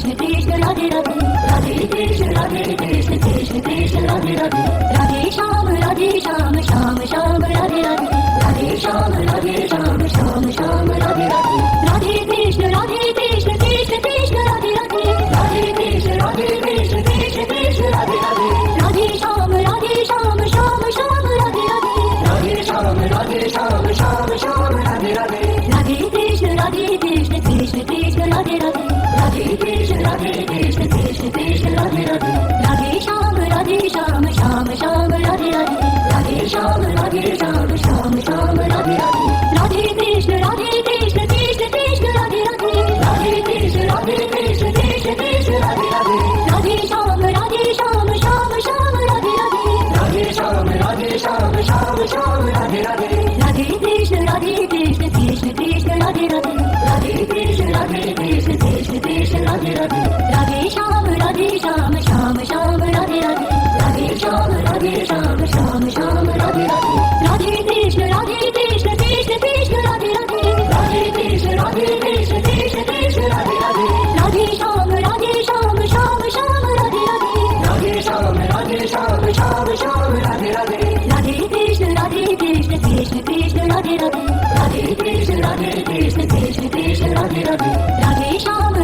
Krishna Krishna Radhe Radhe Radhe Krishna Krishna Radhe Radhe Radhe Shyam Shyam Shyam Radhe Radhe Radhe Shyam Shyam Shyam Radhe Radhe Radhe Krishna Krishna Krishna Radhe Radhe Radhe Krishna Krishna Radhe Radhe Radhe Shyam Shyam Shyam Radhe Radhe Radhe Shyam Shyam Radhe Radhe Radhe Krishna Krishna Krishna Radhe Radhe Radhe Krishna Krishna Radhe Radhe Radhe Shyam Shyam Shyam Radhe Radhe Radhe Shyam Shyam Shyam Radhe Radhe Radhe Krishna Krishna Krishna Radhe Radhe Radhe Krishna Krishna Radhe Radhe Radhe Shyam Shyam Shyam Radhe Radhe Radhe Shyam Shyam Radhe Radhe Radhe Krishna Krishna Krishna Radhe Radhe Radhe Krishna Krishna Radhe Radhe Radhe Shyam Shyam Shyam Radhe Radhe Radhe Shyam Shyam Shyam Radhe Radhe Radhe Krishna Krishna Krishna Radhe Radhe Radhe Krishna Krishna Radhe Radhe Radhe Shyam Shyam Shyam Radhe Radhe Radhe Shyam Shyam Radhe Radhe Radhe Krishna Krishna Krishna Radhe Radhe Radhe Krishna Krishna Radhe Radhe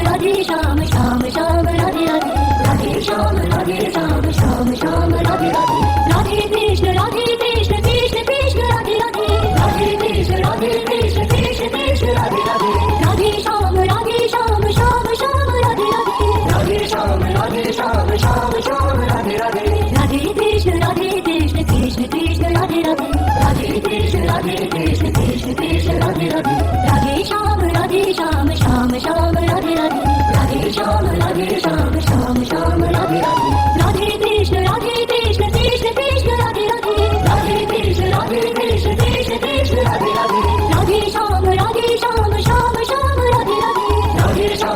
Radhe Shyam Shyam Shyam Radhe Radhe Radhe Shyam Shyam Shyam Radhe Radhe Radhe Krishna Krishna Krishna Radhe Radhe Radhe Krishna Krishna Radhe Radhe Radhe Shyam Shyam Shyam Radhe Radhe Radhe Shyam Shyam Radhe Radhe Radhe Krishna Krishna Krishna Radhe Radhe Radhe Krishna Krishna Radhe Radhe Radhe Shyam Shyam Shyam Radhe Radhe Radhe Shyam Shyam Shyam Radhe Radhe Radhe Krishna Krishna Krishna Radhe Radhe Radhe Krishna Krishna Radhe Radhe Radhe Shyam Shyam Shyam Radhe Radhe Radhe Shyam Shyam Radhe Radhe Radhe Krishna Krishna Krishna Radhe Radhe Radhe Krishna Krishna Radhe Radhe Radhe Shyam Shyam Shyam Radhe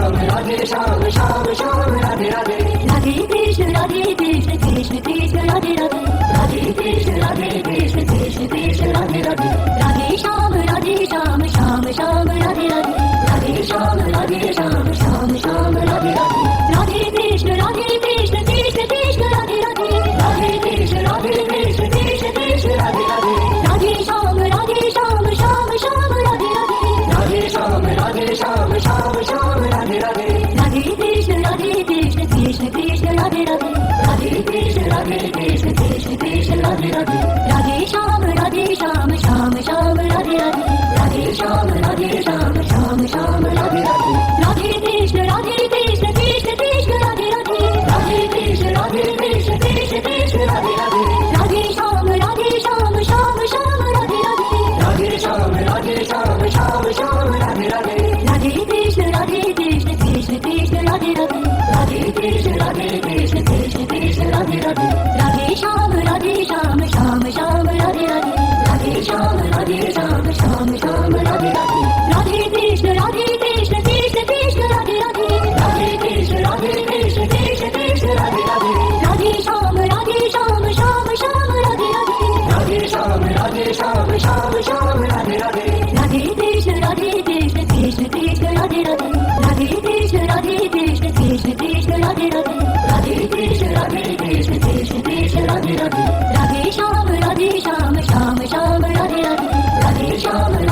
Radhe Radhe Shyam Shyam Radhe Radhe Radhe Krishna Krishna Krishna Radhe Radhe Radhe Krishna Krishna Radhe Radhe Radhe Shyam Shyam Shyam Radhe Radhe Radhe Shyam Shyam Radhe Radhe Radhe Krishna Krishna Krishna Radhe Radhe Radhe Krishna Krishna Radhe Radhe Radhe Shyam Shyam Shyam Radhe Radhe Radhe Shyam Shyam Radhe Radhe Radhe Krishna Krishna Krishna Radhe Radhe Radhe Krishna Krishna Radhe Radhe Radhe Shyam Shyam Shyam Radhe Radhe Radhe Shyam Shyam Radhe Radhe Radhe Krishna Krishna Krishna Radhe Radhe Radhe Krishna Krishna Radhe Radhe Radhe Shyam Shyam Shyam Radhe Radhe Radhe Shyam Shyam Radhe Radhe Radhe Krishna Krishna Krishna Radhe Radhe Radhe Krishna Krishna Radhe Radhe Radhe Shyam Shyam Shyam Radhe Radhe Radhe Shyam Shyam Radhe Radhe Radhe Krishna Krishna Krishna Radhe Radhe Radhe Krishna Krishna Radhe Radhe Radhe Krishna Krishna Radhe Radhe Radhe Shyam Shyam Shyam Radhe Radhe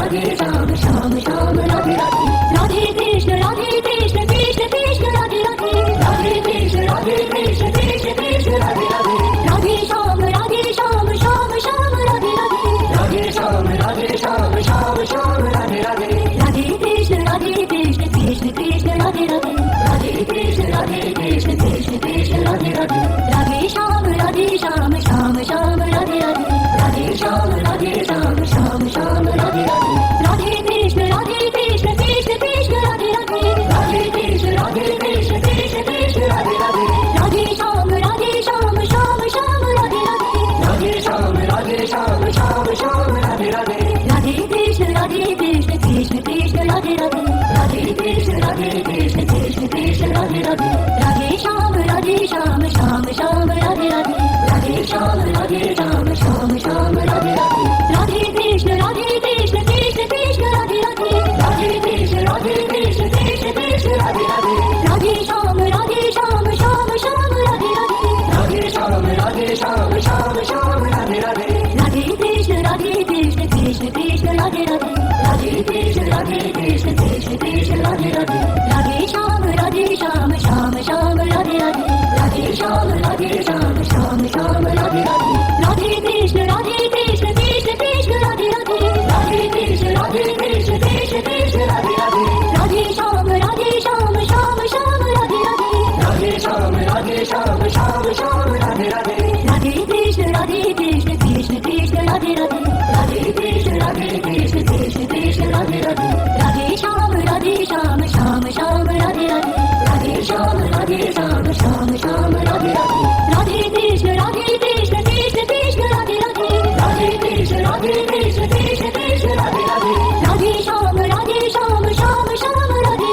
Radhe Shyam Shyam Radhe Radhe Radhe Krishna Krishna Krishna Radhe Radhe Radhe Krishna Krishna Radhe Radhe Radhe Shyam Shyam Shyam Radhe Radhe Radhe Shyam Shyam Radhe Radhe Radhe Krishna Krishna Krishna Radhe Radhe Radhe Krishna Krishna Radhe Radhe Radhe Shyam Shyam Shyam Radhe Radhe Radhe Shyam Shyam Radhe Radhe Radhe Krishna Krishna Krishna Radhe Radhe Radhe Krishna Krishna Radhe Radhe Radhe Shyam Shyam Shyam Radhe Radhe Radhe Shyam Shyam Radhe Radhe Radhe Krishna Krishna Krishna Radhe Radhe Radhe Krishna Krishna Radhe Radhe Radhe Shyam Shyam Shyam Radhe Radhe Radhe Shyam Shyam Radhe Radhe Radhe Krishna Krishna Krishna Radhe Radhe Radhe Krishna Krishna Radhe Radhe Radhe Shyam Shyam Radhe Shyam Shyam Shyam Radhe Radhe Radhe Krishna Krishna Krishna Radhe Radhe Radhe Krishna Krishna Krishna Radhe Radhe Radhe Shyam Shyam Shyam Radhe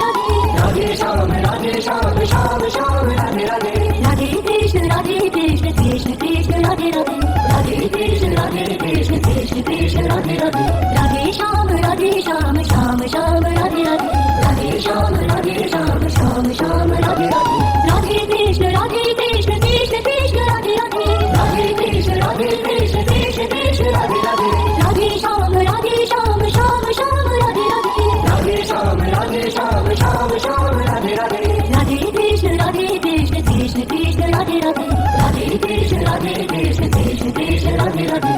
Radhe Radhe Shyam Shyam Shyam Radhe Radhe Radhe Krishna Krishna Krishna Radhe Radhe Radhe Krishna Krishna Krishna Radhe Radhe Radhe Shyam Shyam Shyam Radhe Radhe Radhe Shyam Shyam Shyam Radhe Radhe Radhe Krishna Krishna Krishna Radhe Radhe Radhe Krishna Krishna Krishna Radhe Radhe Radhe Shyam Shyam Shyam Radhe Radhe Radhe Shyam Shyam Shyam Radhe Radhe Radhe Krishna Krishna Krishna Radhe Radhe Radhe Krishna Krishna Krishna Radhe Radhe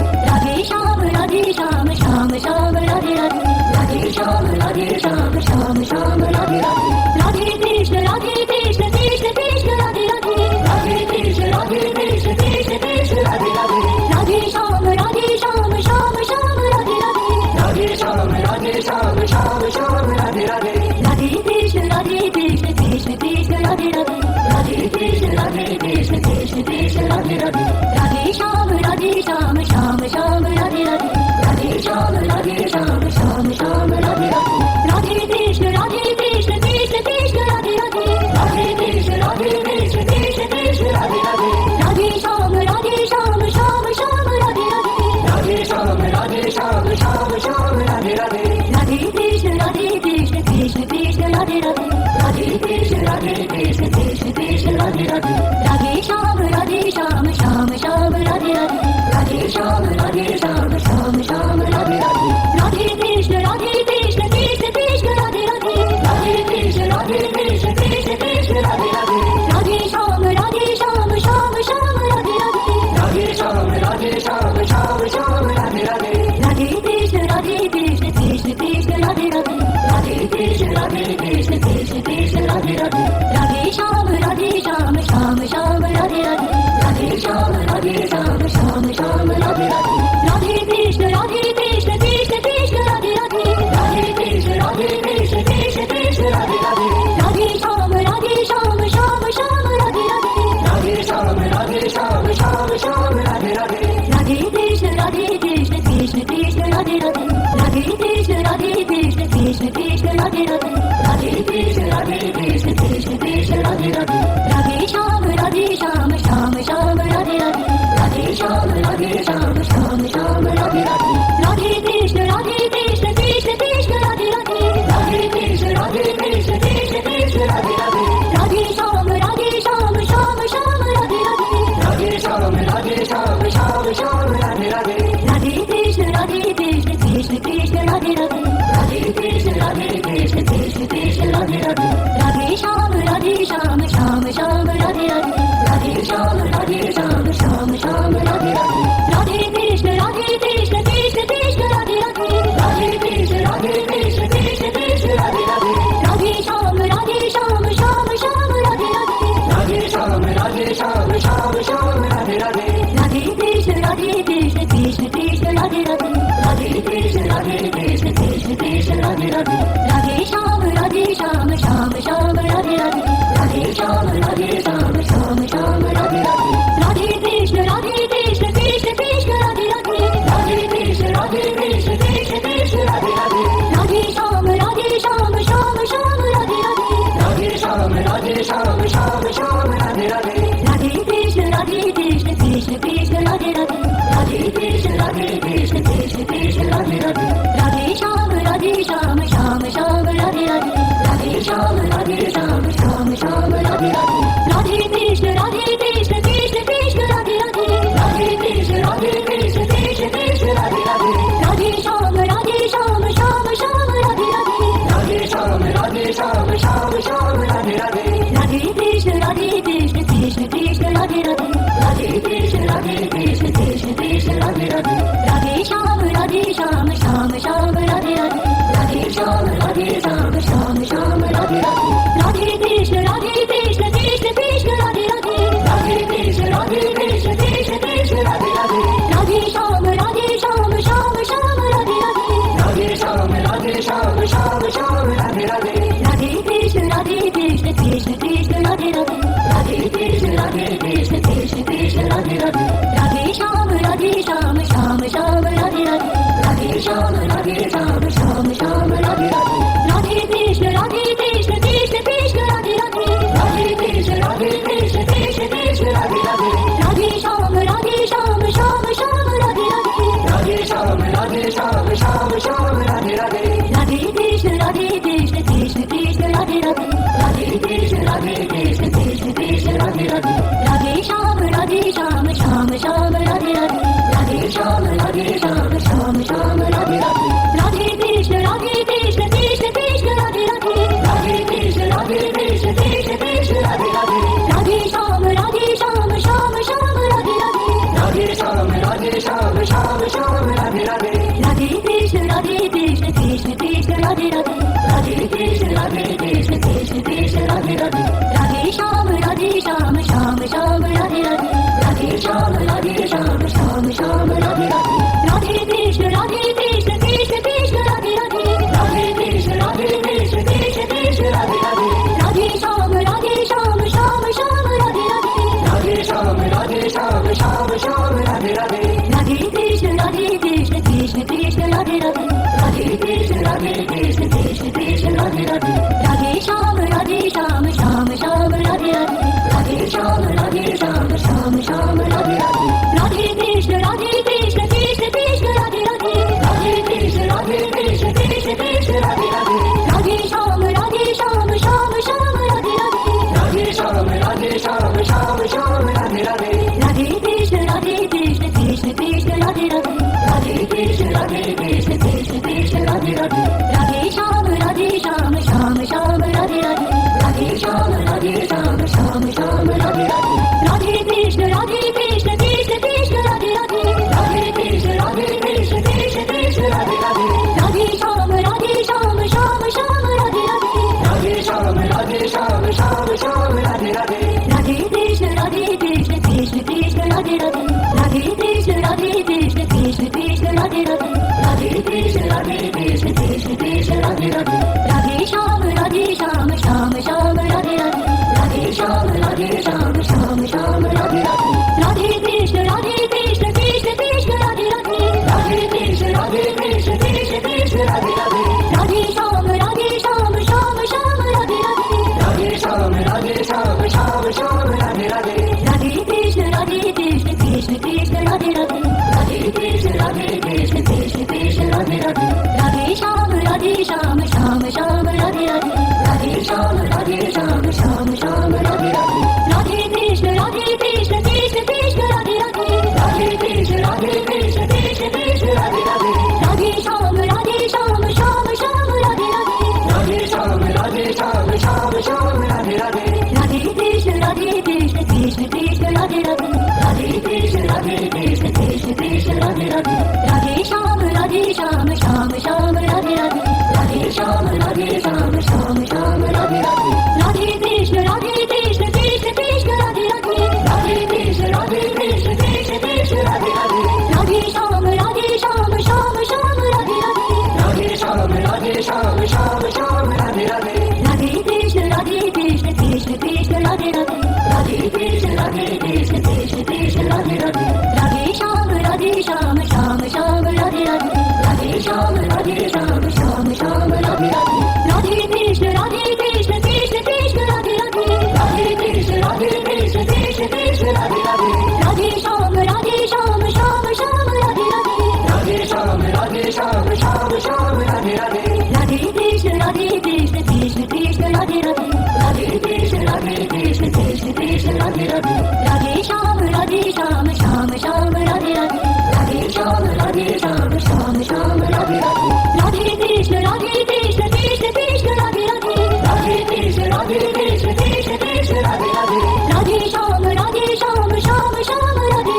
Radhe Shyam Shyam Shyam Radhe Radhe Radhe Shyam Shyam Shyam Radhe Radhe Radhe Krishna Krishna Krishna Radhe Radhe Radhe Krishna Krishna Krishna Radhe Radhe Radhe Shyam Shyam Shyam Radhe Radhe Radhe Shyam Shyam Shyam Radhe Radhe Radhe Krishna Krishna Krishna Radhe Radhe Radhe Krishna Krishna Krishna Radhe Radhe Radhe Shyam Shyam Shyam Radhe Radhe Radhe Shyam Shyam Shyam Radhe Radhe Radhe Krishna Krishna Krishna Radhe Radhe Radhe Krishna Krishna Krishna Radhe Radhe Radhe Shyam Shyam Shyam Radhe Radhe Radhe Shyam Shyam Shyam Radhe Radhe Radhe Krishna Krishna Krishna Radhe Radhe Radhe Krishna Krishna Krishna Radhe Radhe Radhe Shyam Shyam Shyam Radhe Radhe Radhe Shyam Shyam Shyam Radhe Radhe Radhe Krishna Krishna Krishna Radhe Radhe Radhe Krishna Krishna Krishna Radhe Radhe Radhe Shyam Shyam Shyam Radhe Radhe Radhe Shyam Shyam Shyam Radhe Radhe Radhe Krishna Krishna Krishna Radhe Radhe Radhe Krishna Krishna Krishna Radhe Radhe Radhe Shyam Shyam Shyam Radhe Radhe Radhe Shyam Shyam Shyam Radhe Radhe Radhe Krishna Krishna Krishna Radhe Radhe Radhe Krishna Krishna Krishna Radhe Radhe Radhe Shyam Shyam Shyam Radhe Radhe Radhe Shyam Shyam Shyam Radhe Radhe Radhe Krishna Krishna Krishna Radhe Radhe Radhe Krishna Krishna Krishna Radhe Radhe Radhe Krishna Krishna Krishna Radhe Radhe Radhe Shyam Shyam Shyam Radhe Radhe Radhe Shyam Shyam Shyam Radhe Radhe Radhe Krishna Krishna Krishna Radhe Radhe Radhe Krishna Krishna Krishna Radhe Radhe Radhe Shyam Shyam Shyam Radhe Radhe Radhe Shyam Shyam Shyam Radhe Radhe Radhe Krishna Krishna Krishna Radhe Radhe Radhe Krishna Krishna Krishna Radhe Radhe Radhe Shyam Shyam Shyam Radhe Radhe Radhe Shyam Shyam Shyam Radhe Radhe Radhe Krishna Krishna Krishna Radhe Radhe Radhe Krishna Krishna Krishna Radhe Radhe Radhe Shyam Shyam Shyam Radhe Radhe Radhe Shyam Shyam Shyam Radhe Radhe Radhe Krishna Krishna Krishna Radhe Radhe Radhe Krishna Krishna Krishna Radhe Radhe Radhe Shyam Shyam Shyam Radhe Radhe Radhe Shyam Shyam Shyam Radhe Radhe Radhe Krishna Krishna Krishna Radhe Radhe Radhe Krishna Krishna Krishna Radhe Radhe Radhe Shyam Shyam Shyam Radhe Radhe Radhe Shyam Shyam Shyam Radhe Radhe Radhe Krishna Krishna Krishna Radhe Radhe Radhe Krishna Krishna Krishna Radhe Radhe Radhe Shyam Shyam Shyam Radhe Radhe Radhe Shyam Shyam Shyam Radhe Radhe Radhe Krishna Krishna Krishna Radhe Radhe Radhe Krishna Krishna Krishna Radhe Radhe Radhe Shyam Shyam Shyam Radhe Radhe Radhe Shyam Shyam Shyam Radhe Radhe Radhe Krishna Krishna Krishna Radhe Radhe Radhe Krishna Krishna Krishna Radhe Radhe Radhe Shyam Shyam Shyam Radhe Radhe Radhe Shyam Shyam Shyam Radhe Radhe Radhe Krishna Krishna Krishna Krishna Radhe Radhe Radhe Krishna Krishna Krishna Radhe Radhe Radhe Shyam Shyam Shyam Radhe Radhe Radhe Shyam Shyam Shyam Radhe Radhe Radhe Krishna Krishna Krishna Radhe Radhe Radhe Krishna Krishna Krishna Radhe Radhe Radhe Shyam Shyam Shyam Radhe Radhe Radhe Shyam Shyam Radhe Radhe Radhe Krishna Krishna Krishna Radhe Radhe Radhe Krishna Krishna Krishna Radhe Radhe Radhe Shyam Shyam Shyam Radhe Radhe Radhe Shyam Shyam Shyam Radhe Radhe Radhe Krishna Krishna Krishna Radhe Radhe Radhe Krishna Krishna Krishna Radhe Radhe Radhe Shyam Shyam Shyam Radhe Radhe Radhe Shyam Shyam Shyam Radhe Radhe Radhe Krishna Krishna Krishna Radhe Radhe Radhe Krishna Krishna Krishna Radhe Radhe Radhe Shyam Shyam Shyam Radhe Radhe Radhe Shyam Shyam Shyam Radhe Radhe Radhe Krishna Krishna Krishna Radhe Radhe Radhe Krishna Krishna Krishna Radhe Radhe Radhe Shyam Shyam Shyam Radhe Radhe Radhe Shyam Shyam Shyam Radhe Radhe Radhe Krishna Krishna Krishna Radhe Radhe Radhe Krishna Krishna Krishna Radhe Radhe Radhe Shyam Shyam Shyam Radhe Radhe Radhe Shyam Shyam Shyam Radhe Radhe Radhe Krishna Krishna Krishna Radhe Radhe Radhe Krishna Krishna Krishna Radhe Radhe Radhe Shyam Shyam Shyam Radhe Radhe Radhe Shyam Shyam Shyam Radhe Radhe Radhe Krishna Krishna Krishna Radhe Radhe Radhe Krishna Krishna Krishna Radhe Radhe Radhe Shyam Shyam Shyam Radhe Radhe Radhe Shyam Shyam Shyam Radhe Radhe Radhe Krishna Krishna Krishna Radhe Radhe Radhe Krishna Krishna Krishna Radhe Radhe Radhe Shyam Shyam Shyam Radhe Radhe Radhe Shyam Shyam Shyam Radhe Radhe Radhe Krishna Krishna Krishna Radhe Radhe Radhe Krishna Krishna Krishna Radhe Radhe Radhe Krishna Krishna Krishna Radhe Radhe Radhe Shyam Shyam Shyam Radhe Radhe Radhe Shyam Shyam Shyam Radhe Radhe Radhe Krishna Krishna Krishna Radhe Radhe Radhe Krishna Krishna Krishna Radhe Radhe Radhe Shyam Shyam Shyam Radhe Radhe Radhe Shyam Shyam Shyam Radhe Radhe Radhe Krishna Krishna Krishna Radhe Radhe Radhe Krishna Krishna Krishna Radhe Radhe Radhe Shyam Shyam Shyam Radhe Radhe Radhe Shyam Shyam Shyam Radhe Radhe Radhe Krishna Krishna Krishna Radhe Radhe Radhe Krishna Krishna Krishna Radhe Radhe Radhe Shyam Shyam Shyam Radhe Radhe Radhe Shyam Shyam Shyam Radhe Radhe Radhe Krishna Krishna Krishna Radhe Radhe Radhe Krishna Krishna Krishna Radhe Radhe Radhe Shyam Shyam Shyam Radhe Radhe Radhe Shyam Shyam Shyam Radhe Radhe Radhe Krishna Krishna Krishna Radhe Radhe Radhe Krishna Krishna Krishna Radhe Radhe Radhe Shyam Shyam Shyam Radhe Radhe Radhe Shyam Shyam Shyam Radhe Radhe Radhe Krishna Krishna Krishna Radhe Radhe Radhe Krishna Krishna Krishna Radhe Radhe Radhe Shyam Shyam Shyam Radhe Radhe Radhe Shyam Shyam Shyam Radhe Radhe Radhe Krishna Krishna Krishna Radhe Radhe Radhe Krishna Krishna Krishna Radhe Radhe Radhe Shyam Shyam Shyam Radhe Radhe Radhe Shyam Shyam Shyam Radhe Radhe Radhe Krishna Krishna Krishna Radhe Radhe Radhe Krishna Krishna Krishna Radhe Radhe Radhe Shyam Shyam Shyam Radhe Radhe Radhe Shyam Shyam Shyam Radhe Radhe Radhe Krishna Krishna Krishna Radhe Radhe Radhe Krishna Krishna Krishna Radhe Radhe Radhe Shyam Shyam Shyam Radhe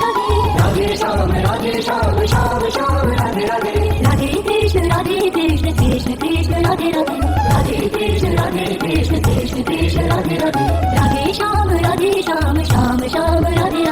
Radhe Radhe Shyam Shyam Shyam Radhe Radhe Radhe Krishna Krishna Krishna Radhe Radhe Radhe Krishna Krishna Krishna Radhe Radhe Radhe Shyam Shyam Shyam Radhe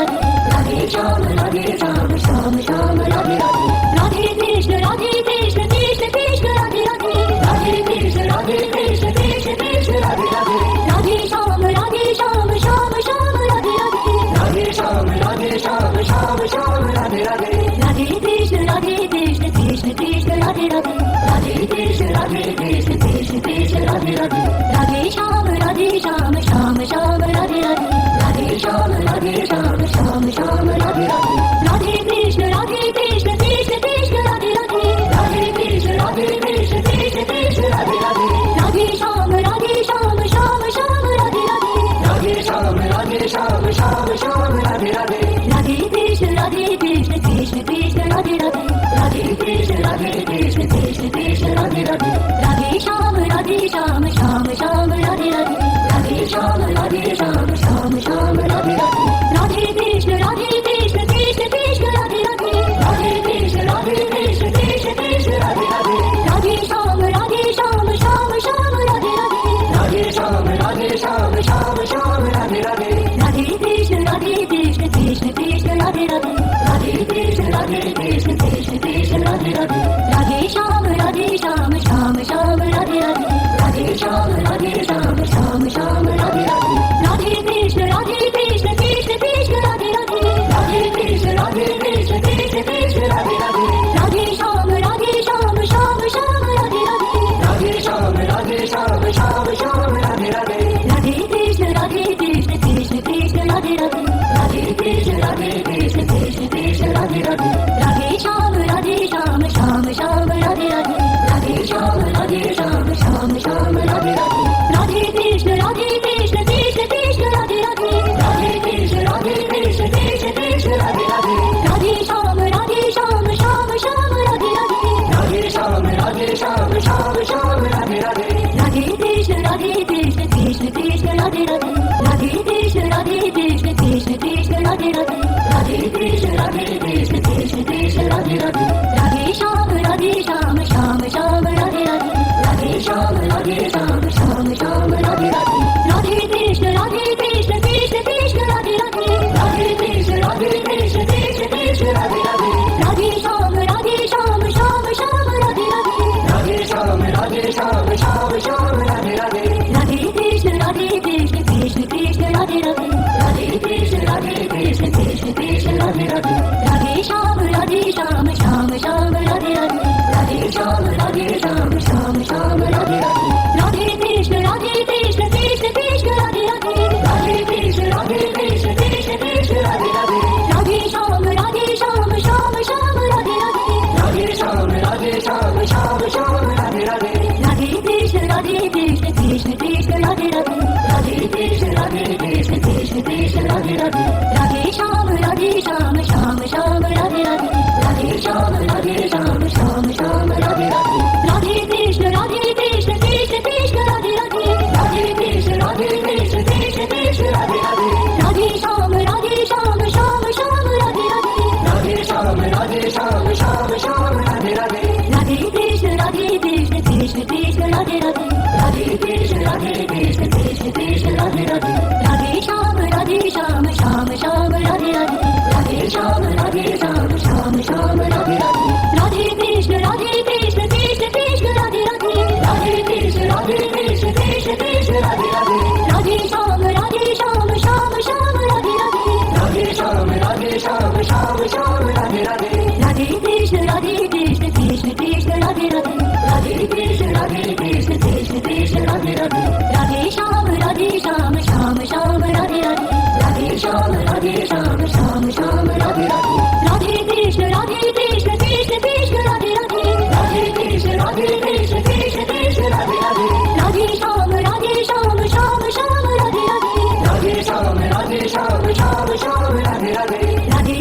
Shyam Shyam Radhe Radhe Radhe Krishna Krishna Krishna Radhe Radhe Radhe Krishna Krishna Krishna Radhe Radhe Radhe Shyam Shyam Shyam Radhe Radhe Radhe Shyam Shyam Shyam Radhe Radhe Radhe Krishna Krishna Krishna Radhe Radhe Radhe Krishna Krishna Krishna Radhe Radhe Radhe Shyam Shyam Shyam Radhe Radhe Radhe Shyam Shyam Shyam Radhe Radhe Radhe Krishna Krishna Krishna Radhe Radhe Radhe Krishna Krishna Krishna Radhe Radhe Radhe Shyam Shyam Shyam Radhe Radhe Radhe Shyam Shyam Shyam Radhe Radhe Radhe Krishna Krishna Krishna Radhe Radhe Radhe Krishna Krishna Krishna Radhe Radhe Radhe Shyam Shyam Shyam Radhe Radhe Radhe Shyam Shyam Shyam Radhe Radhe Radhe Krishna Krishna Krishna Radhe Radhe Radhe Krishna Krishna Krishna Radhe Radhe Radhe Shyam Shyam Shyam Radhe Radhe Radhe Shyam Shyam Shyam Radhe Radhe Radhe Krishna Krishna Krishna Radhe Radhe Radhe Krishna Krishna Krishna Radhe Radhe Radhe Krishna Krishna Krishna Radhe Radhe Radhe Shyam Shyam Shyam Radhe Radhe Radhe Shyam Shyam Shyam Radhe Radhe Radhe Krishna Krishna Krishna Radhe Radhe Radhe Krishna Krishna Krishna Radhe Radhe Radhe Shyam Shyam Shyam Radhe Radhe Radhe Shyam Shyam Shyam Radhe Radhe Radhe Krishna Krishna Krishna Radhe Radhe Radhe Krishna Krishna Krishna Radhe Radhe Radhe Shyam Shyam Shyam Radhe Radhe Radhe Shyam Shyam Shyam Radhe Radhe Radhe Krishna Krishna Krishna Radhe Radhe Radhe Krishna Krishna Krishna Radhe Radhe Radhe Shyam Shyam Shyam Radhe Radhe Radhe Shyam Shyam Shyam Radhe Radhe Radhe Krishna Krishna Krishna Radhe Radhe Radhe Krishna Krishna Krishna Radhe Radhe Radhe Shyam Shyam Shyam Radhe Radhe Radhe Shyam Shyam Shyam Radhe Radhe Radhe Krishna Krishna Krishna Radhe Radhe Radhe Krishna Krishna Krishna Radhe Radhe Radhe Shyam Shyam Shyam Radhe Radhe Radhe Shyam Shyam Shyam Radhe Radhe Radhe Krishna Krishna Krishna Radhe Radhe Radhe Krishna Krishna Krishna Radhe Radhe Radhe Shyam Shyam Shyam Radhe Radhe Radhe Shyam Shyam Shyam Radhe Radhe Radhe Krishna Krishna Krishna Radhe Radhe Radhe Krishna Krishna Krishna Radhe Radhe Radhe Shyam Shyam Shyam Radhe Radhe Radhe Shyam Shyam Shyam Radhe Radhe Radhe Krishna Krishna Krishna Radhe Radhe Radhe Krishna Krishna Krishna Radhe Radhe Radhe Shyam Shyam Shyam Radhe Radhe Radhe Shyam Shyam Shyam Radhe Radhe Radhe Krishna Krishna Krishna Radhe Radhe Radhe Krishna Krishna Krishna Radhe Radhe Radhe Shyam Shyam Shyam Radhe Radhe Radhe Shyam Shyam Shyam Radhe Radhe Radhe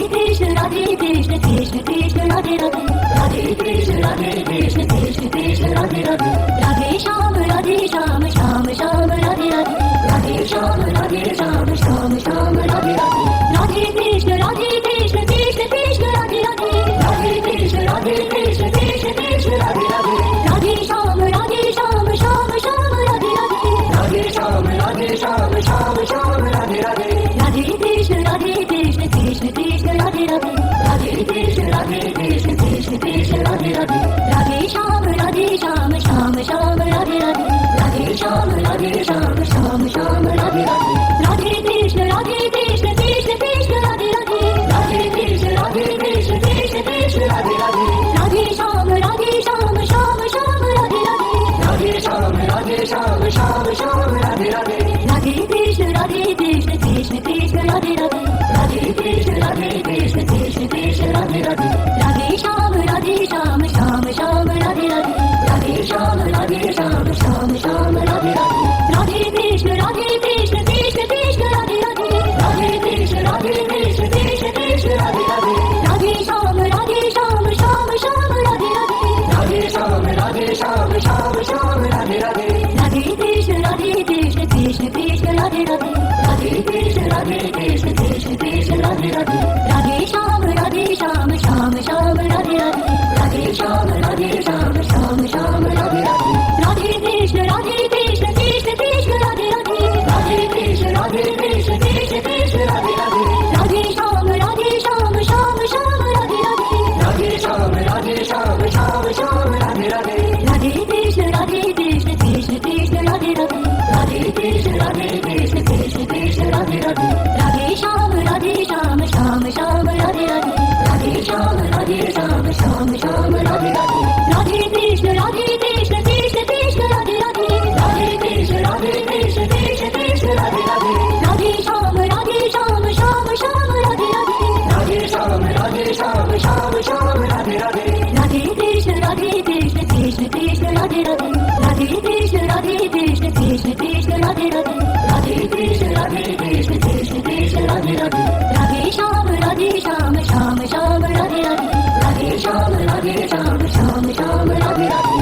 Krishna Krishna Krishna Radhe Radhe Radhe Krishna Krishna Krishna Radhe Radhe Radhe Shyam Shyam Shyam Radhe Radhe Radhe Shyam Shyam Shyam Radhe Radhe Radhe Krishna Krishna Krishna Radhe Radhe Radhe Krishna Krishna Krishna Radhe Radhe Radhe Shyam Shyam Shyam Radhe Radhe Radhe Shyam Shyam Shyam Radhe Radhe Radhe Krishna Krishna Krishna Radhe Radhe Radhe Krishna Krishna Krishna Radhe Radhe Radhe Shyam Shyam Shyam Radhe Radhe Radhe Shyam Shyam Shyam Radhe Radhe Radhe Krishna Krishna Krishna Radhe Radhe Radhe Krishna Krishna Krishna Radhe Radhe Radhe Shyam Shyam Shyam Radhe Radhe Radhe Shyam Shyam Shyam Radhe Radhe Radhe Krishna Krishna Krishna Radhe Radhe Radhe Krishna Krishna Krishna Radhe Radhe Radhe Shyam Shyam Shyam Radhe Radhe Radhe Shyam Shyam Shyam Radhe Radhe Radhe Krishna Krishna Krishna Radhe Radhe Radhe Krishna Krishna Krishna Radhe Radhe Radhe Shyam Shyam Shyam Radhe Radhe Radhe Shyam Shyam Shyam Radhe Radhe Radhe Krishna Krishna Krishna Radhe Radhe Radhe Krishna Radhe Krishna Krishna Krishna Radhe Radhe Radhe Shyam Shyam Shyam Radhe Radhe Radhe Shyam Shyam Shyam Radhe Radhe Radhe Krishna Krishna Krishna Radhe Radhe Radhe Krishna Krishna Krishna Radhe Radhe Radhe Shyam Shyam Shyam Radhe Radhe Radhe Shyam Shyam Radhe Radhe Radhe Krishna Krishna Krishna Radhe Radhe Radhe Krishna Krishna Krishna Radhe Radhe Radhe Shyam Shyam Shyam Radhe Radhe Radhe Shyam Shyam Shyam Radhe Radhe Radhe Krishna Krishna Krishna Radhe Radhe Radhe Krishna Krishna Krishna Radhe Radhe Radhe Shyam Shyam Shyam Radhe Radhe Radhe Shyam Shyam Radhe Radhe Radhe Krishna Krishna Krishna Radhe Radhe Radhe Krishna Krishna Krishna Radhe Radhe Radhe Krishna Krishna Krishna Radhe Radhe Radhe Shyam Shyam Shyam Radhe Radhe Radhe Shyam Shyam Radhe Radhe